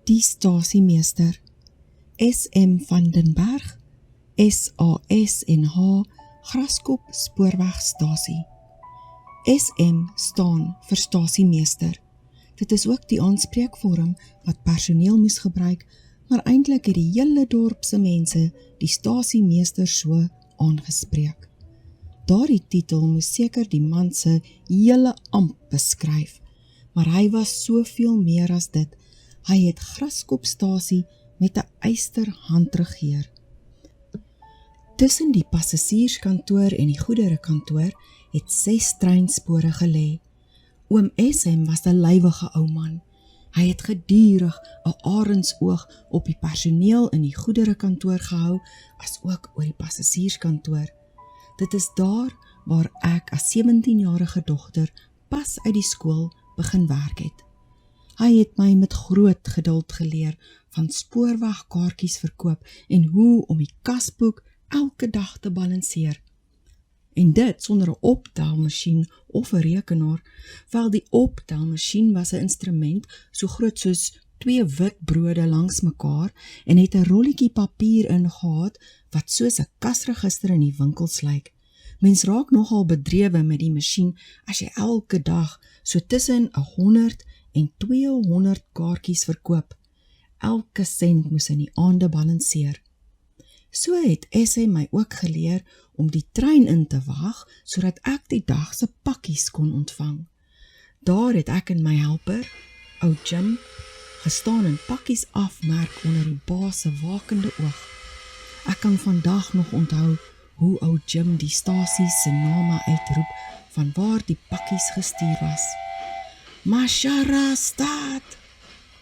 Die stasiemeester, S.M. van den Berg, SASNH, Graskop Spoorwegstasie. SM staan vir stasiemeester. Dit is ook die aanspreekvorm wat personeel moes gebruik, maar eintlik het die hele dorpse mense die stasiemeester so aangespreek. Daardie titel moes seker die man se hele ampt beskryf, maar hy was soveel meer as dit. Hy het Graskopstasie met 'n ysterhand regeer. Tussen die passasierskantoor en die goederekantoor het 6 treinspore gelê. Oom SM was 'n lywige ou man. Hy het gedurig 'n arendsoog op die personeel in die goederekantoor gehou, as ook oor die passasierskantoor. Dit is daar waar ek as 17-jarige dogter pas uit die skool begin werk het. Hy het my met groot geduld geleer van spoorwegkaartjies verkoop en hoe om die kasboek elke dag te balanseer. En dit sonder 'n optelmasjien of 'n rekenaar, wel die optelmasjien was 'n instrument so groot soos 2 wit brode langs mekaar en het 'n rolletjie papier ingehad wat soos 'n kasregister in die winkels lyk. Mens raak nogal bedrewe met die masjien as jy elke dag so tussen 100 en 200 kaartjies verkoop. Elke sent moes in die aande balanseer. So het Essie my ook geleer om die trein in te wag, sodat ek die dag se pakkies kon ontvang. Daar het ek en my helper, ou Jim, gestaan en pakkies afmerk onder die baas se wakende oog. Ek kan vandag nog onthou hoe ou Jim die stasie se name uitroep van waar die pakkies gestuur was. Mashara staat!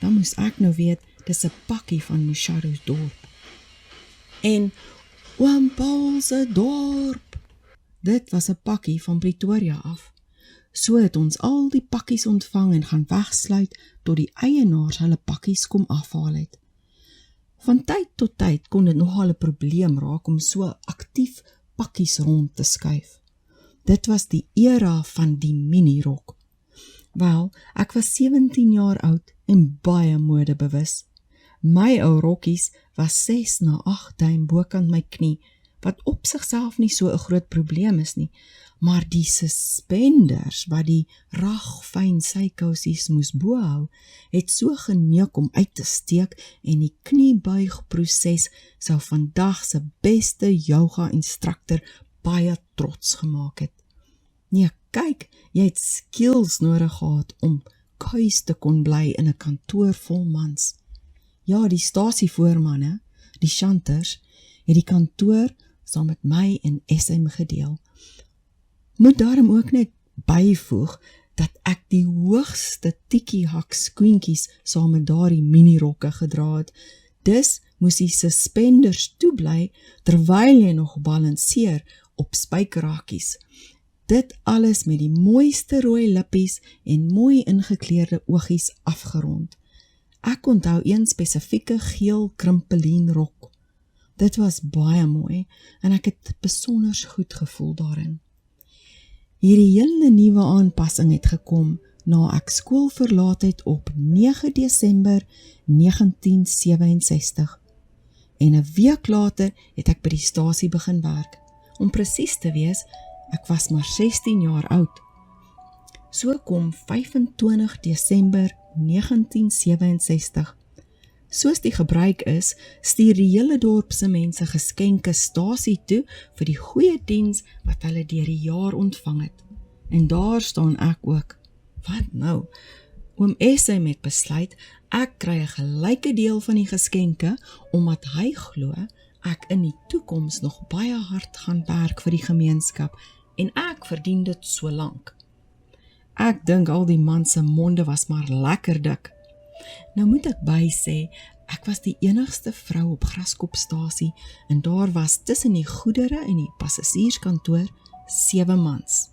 Dan moes ek nou weet, dis 'n pakkie van Musharo's dorp. En Oom Paul se dorp. Dit was 'n pakkie van Pretoria af. So het ons al die pakkies ontvang en gaan wegsluit tot die eienaars hulle pakkies kom afhaal het. Van tyd tot tyd kon dit nogal 'n probleem raak om so aktief pakkies rond te skuif. Dit was die era van die minirok. Wel, ek was 17 jaar oud en baie modebewus. My ou rokkies was 6 na 8 duim bokant my knie, wat op sigself nie so 'n groot probleem is nie, maar die suspenders wat die ragfyn sykousies moes bohou, het so geneuk om uit te steek en die kniebuigproses sou vandag se beste yoga instrukteur baie trots gemaak het. Nee, kyk, jy het skills nodig gehad om kuis te kon bly in 'n kantoor vol mans. Ja, die stasievoormanne, die shanters, het die kantoor saam met my en SM gedeel. Moet daarom ook net byvoeg dat ek die hoogste tikkiehak skoentjies saam met daardie minirokke gedra het. Dus moes die suspenders toebly terwyl jy nog balanseer op spykerhakies. Dit alles met die mooiste rooi lippies en mooi ingekleurde oogies afgerond. Ek onthou een spesifieke geel krimpelienrok. Dit was baie mooi en ek het besonders goed gevoel daarin. Hierdie hele nuwe aanpassing het gekom na ek skool verlaat het op 9 Desember 1967. En 'n week later het ek by die stasie begin werk. Om presies te wees, ek was maar 16 jaar oud. So kom 25 Desember 1967. Soos die gebruik is, stuur die hele dorp se mense geskenke stasie toe vir die goeie diens wat hulle deur die jaar ontvang het. En daar staan ek ook. Wat nou? Oom SM het besluit, ek kry 'n gelyke deel van die geskenke, omdat hy glo, ek in die toekoms nog baie hard gaan werk vir die gemeenskap, en ek verdien dit so lank. Ek dink al die man se monde was maar lekker dik. Nou moet ek by sê, ek was die enigste vrou op Graskopstasie en daar was tussen die goedere en die passasierskantoor 7 mans.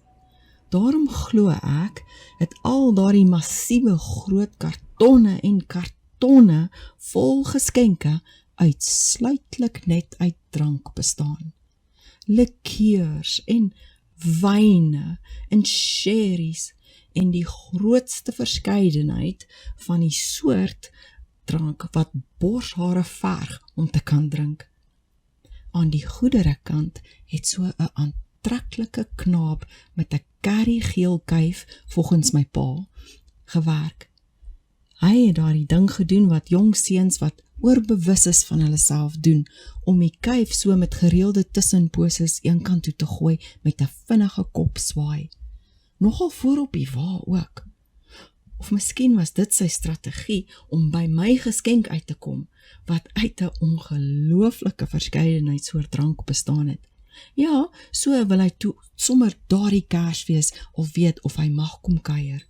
Daarom glo ek, het al daardie massiewe groot kartonne en kartonne vol geskenke uitsluitlik net uit drank bestaan. Likeurs en wyne en sherries en die grootste verskeidenheid van die soort drank wat borshare verg om te kan drink. Aan die goederekant het so 'n aantreklike knaap met 'n currygeel kuif, volgens my pa, gewerk. Hy het daardie ding gedoen wat jong seuns wat oorbewus is van hulle self doen, om die kuif so met gereelde tussenposes eenkant toe te gooi met 'n vinnige kopswaai. Nogal voor op die wa ook. Of miskien was dit sy strategie om by my geskenk uit te kom, wat uit 'n ongelooflike verskeidenheid soort drank bestaan het. Ja, so wil hy toe sommer daardie Kersfees al weet of hy mag kom kuier.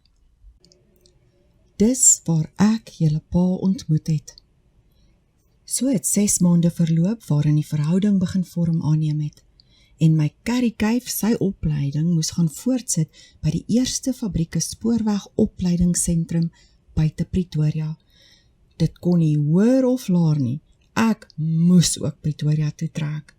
Dis waar ek julle pa ontmoet het. So het 6 maande verloop waarin die verhouding begin vorm aanneem het, en my currykuif sy opleiding moes gaan voortsit by die eerste fabrieke spoorweg opleidingsentrum buite Pretoria. Dit kon nie hoër of laer nie, ek moes ook Pretoria toe trek.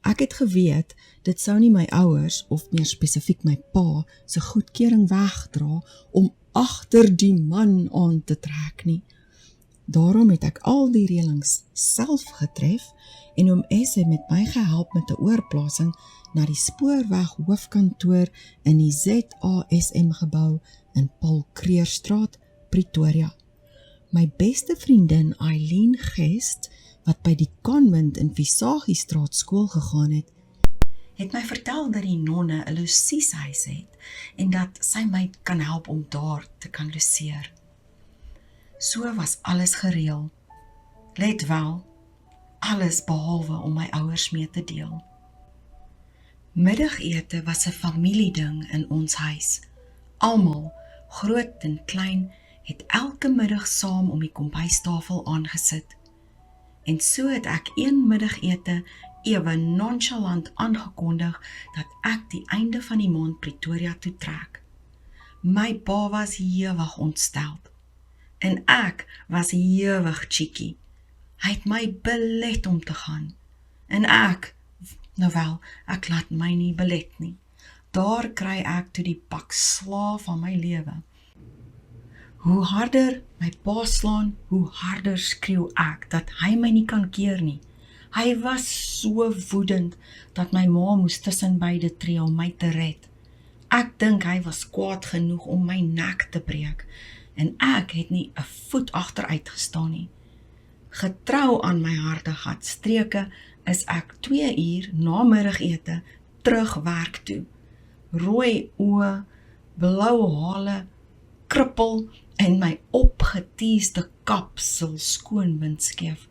Ek het geweet, dit sou nie my ouers, of meer spesifiek my pa, se goedkeuring wegdra om agter die man aan te trek nie. Daarom het ek al die reëlings self getref en oom S het met my gehelp met 'n oorplasing na die spoorweg hoofkantoor in die ZASM gebou in Paul Kreerstraat, Pretoria. My beste vriendin Eileen Gest, wat by die Convent in Visagie-straat skool gegaan het my vertel dat die nonne 'n losieshuis het en dat sy my kan help om daar te kan loseer. So was alles gereël. Let wel, alles behalwe om my ouers mee te deel. Middagete was 'n familieding in ons huis. Almal, groot en klein, het elke middag saam om die kombuistafel aangesit. En so het ek een middagete ewe nonchalant aangekondig dat ek die einde van die maand Pretoria toe trek. My pa was ewig ontstel. En ek was ewig cheeky. Hy het my belet om te gaan. En ek, nou wel, ek laat my nie belet nie. Daar kry ek toe die pak slaaf van my lewe. Hoe harder my pa slaan, hoe harder skreeu ek dat hy my nie kan keer nie. Hy was so woedend dat my ma moes tussen beide tree om my te red. Ek dink hy was kwaad genoeg om my nek te breek en ek het nie 'n voet agteruit gestaan nie. Getrou aan my hardegat streke is ek 2 uur na middagete terug werk toe. Rooi oë, blou hale, krippel en my opgeteesde kapsel skoon windskeef.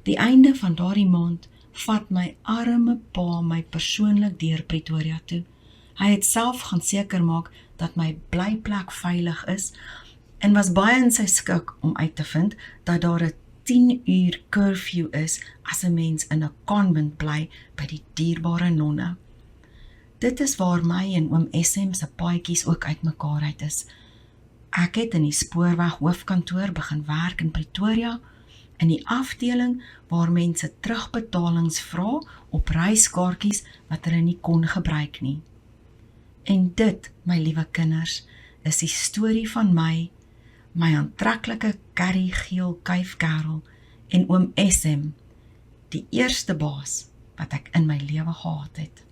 Die einde van daardie maand vat my arme pa my persoonlik deur Pretoria toe. Hy het self gaan seker maak dat my blyplek veilig is en was baie in sy skik om uit te vind dat daar 'n 10 uur curfew is as 'n mens in 'n convent bly by die dierbare nonne. Dit is waar my en oom SM se paadjies ook uitmekaar uit is. Ek het in die spoorweg hoofkantoor begin werk in Pretoria, in die afdeling waar mense terugbetalings vra op reiskaartjies wat hulle nie kon gebruik nie. En dit, my liewe kinders, is die storie van my aantreklike currygeel kuifkerel en oom SM, die eerste baas wat ek in my lewe gehad het.